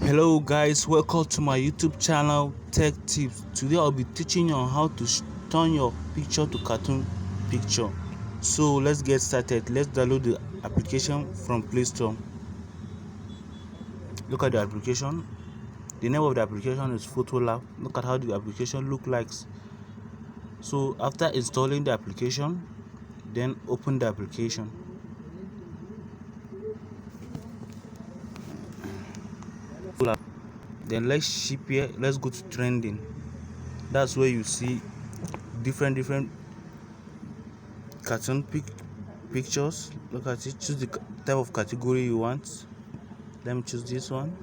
Hello guys, welcome to my YouTube channel Tech Tips. Today I'll be teaching you on how to turn your picture to cartoon picture. So let's get started. Let's download the application from Play Store. Look at the application. The name of the application is Photo Lab. Look at how the application looks like. So after installing the application, then open the application. Then let's ship here. Let's go to trending. That's where you see different cartoon pictures. Look at it. Choose the type of category you want. Let me choose this one.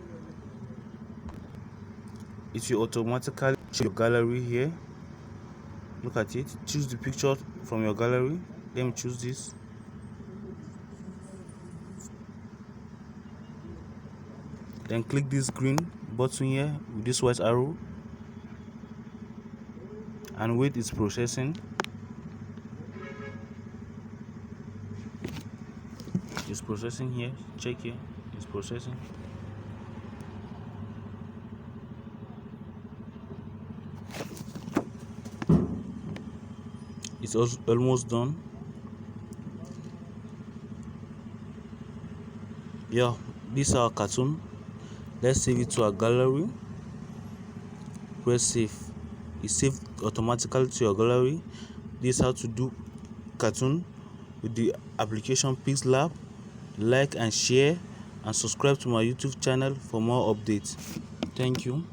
It will automatically show your gallery here. Look at it. Choose the picture from your gallery. Let me choose this. Then click this green button here with this white arrow and wait its processing. It's processing here. Check here. It's processing. It's almost done. Yeah, this is our cartoon. Let's save it to our gallery. Press save. It's saved automatically to your gallery. This is how to do cartoon with the application Pixlab. Like and share and subscribe to my YouTube channel for more updates. Thank you.